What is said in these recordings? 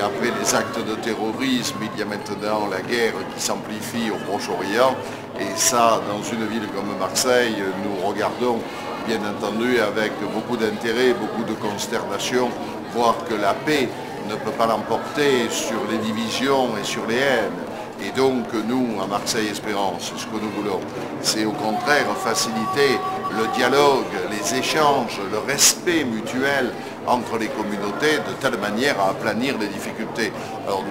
après les actes de terrorisme, il y a maintenant la guerre qui s'amplifie au Proche-Orient. Et ça, dans une ville comme Marseille, nous regardons bien entendu avec beaucoup d'intérêt, beaucoup de consternation, voir que la paix ne peut pas l'emporter sur les divisions et sur les haines. Et donc nous, à Marseille Espérance, ce que nous voulons, c'est au contraire faciliter le dialogue, les échanges, le respect mutuel entre les communautés de telle manière à aplanir les difficultés. Alors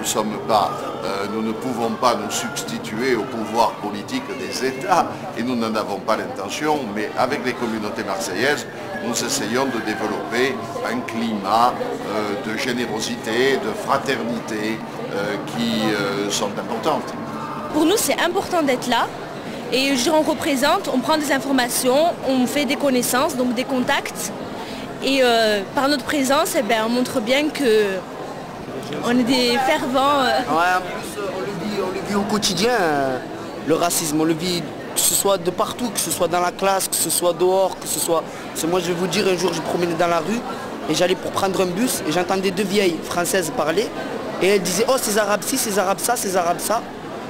nous ne pouvons pas nous substituer au pouvoir politique des États et nous n'en avons pas l'intention, mais avec les communautés marseillaises, nous essayons de développer un climat de générosité, de fraternité qui sont importantes. Pour nous, c'est important d'être là. Et on représente, on prend des informations, on fait des connaissances, donc des contacts. Et par notre présence, on montre bien qu'on est des fervents. Ouais, en plus, on le vit au quotidien, le racisme. On le vit, que ce soit de partout, que ce soit dans la classe, que ce soit dehors, que ce soit... Parce que moi, je vais vous dire, un jour, je promenais dans la rue et j'allais pour prendre un bus et j'entendais deux vieilles françaises parler. Et elles disaient, oh, ces arabes ci, ces arabes ça, ces arabes ça.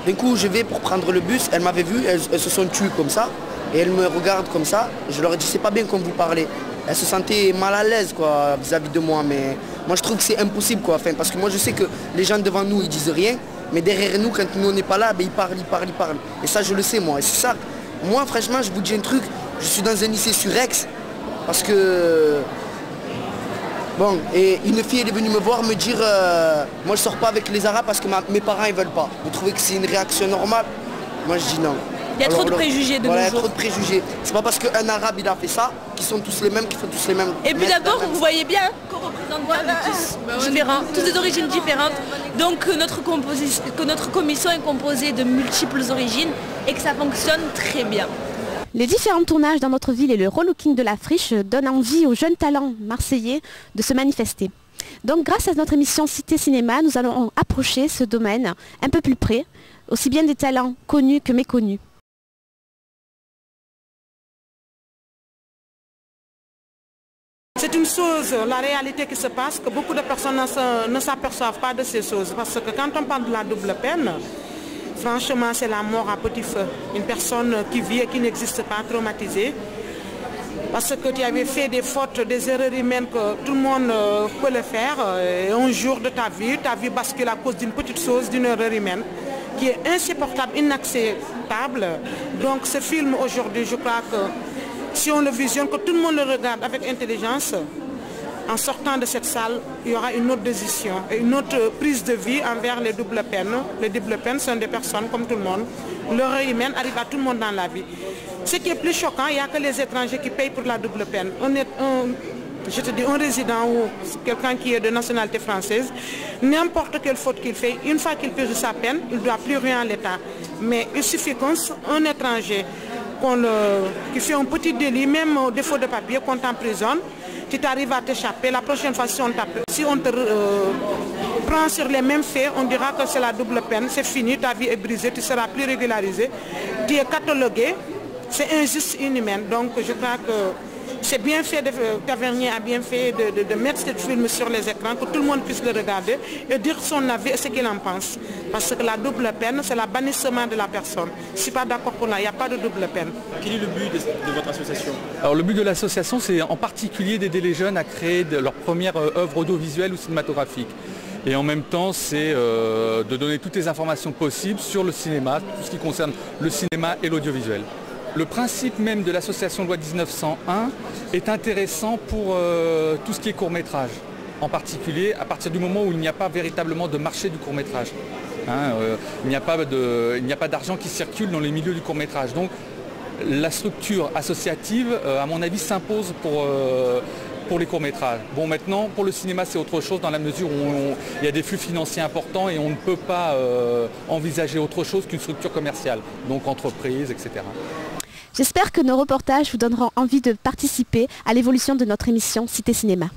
D'un coup, je vais pour prendre le bus, elles m'avaient vu, elles se sont tuées comme ça. Et elles me regardent comme ça. Je leur ai dit, c'est pas bien comme vous parlez. Elles se sentaient mal à l'aise quoi, vis-à-vis de moi. Mais moi, je trouve que c'est impossible quoi. Enfin, parce que moi, je sais que les gens devant nous, ils disent rien. Mais derrière nous, quand nous, on n'est pas là, ils parlent. Et ça, je le sais, moi. Et c'est ça. Moi, franchement, je vous dis un truc. Je suis dans un lycée sur Aix. Parce que... Bon, et une fille elle est venue me voir me dire moi je sors pas avec les arabes parce que mes parents ils veulent pas. Vous trouvez que c'est une réaction normale? Moi je dis non. Il y a trop de préjugés de nos jours. Il y a trop de préjugés. C'est pas parce qu'un arabe il a fait ça qu'ils sont tous les mêmes, qu'ils font tous les mêmes. Et puis d'abord vous voyez bien qu'on représente tous différents, toutes des origines différentes. Donc que notre commission est composée de multiples origines et que ça fonctionne très bien. Les différents tournages dans notre ville et le relooking de la friche donnent envie aux jeunes talents marseillais de se manifester. Donc grâce à notre émission Cité Cinéma, nous allons approcher ce domaine un peu plus près, aussi bien des talents connus que méconnus. C'est une chose, la réalité qui se passe, que beaucoup de personnes ne s'aperçoivent pas de ces choses. Parce que quand on parle de la double peine, franchement, c'est la mort à petit feu. Une personne qui vit et qui n'existe pas, traumatisée. Parce que tu avais fait des fautes, des erreurs humaines que tout le monde peut le faire. Et un jour de ta vie bascule à cause d'une petite chose, d'une erreur humaine, qui est insupportable, inacceptable. Donc ce film aujourd'hui, je crois que si on le visionne, que tout le monde le regarde avec intelligence, en sortant de cette salle, il y aura une autre décision et une autre prise de vie envers les doubles peines. Les doubles peines sont des personnes comme tout le monde. L'erreur humaine arrive à tout le monde dans la vie. Ce qui est plus choquant, il n'y a que les étrangers qui payent pour la double peine. Un résident ou quelqu'un qui est de nationalité française, n'importe quelle faute qu'il fait, une fois qu'il purge sa peine, il ne doit plus rien à l'État. Mais il suffit qu'un étranger qui fait un petit délit, même au défaut de papier, qu'on t'emprisonne, tu t'arrives à t'échapper. La prochaine fois, si on te prend sur les mêmes faits, on dira que c'est la double peine, c'est fini, ta vie est brisée, tu ne seras plus régularisé, tu es catalogué, c'est injuste, inhumain. Donc je crois que c'est bien fait, Tavernier a bien fait de mettre ce film sur les écrans, que tout le monde puisse le regarder et dire son avis et ce qu'il en pense. Parce que la double peine, c'est l'abannissement de la personne. Je ne suis pas d'accord pour là, il n'y a pas de double peine. Quel est le but de votre association? Alors le but de l'association, c'est en particulier d'aider les jeunes à créer leur première œuvre audiovisuelle ou cinématographique. Et en même temps, c'est de donner toutes les informations possibles sur le cinéma, tout ce qui concerne le cinéma et l'audiovisuel. Le principe même de l'association Loi 1901 est intéressant pour tout ce qui est court-métrage. En particulier, à partir du moment où il n'y a pas véritablement de marché du court-métrage. Il n'y a pas d'argent qui circule dans les milieux du court-métrage. Donc la structure associative, à mon avis, s'impose pour les courts-métrages. Bon, maintenant, pour le cinéma, c'est autre chose dans la mesure où il y a des flux financiers importants et on ne peut pas envisager autre chose qu'une structure commerciale, donc entreprise, etc. J'espère que nos reportages vous donneront envie de participer à l'évolution de notre émission Cité Cinéma.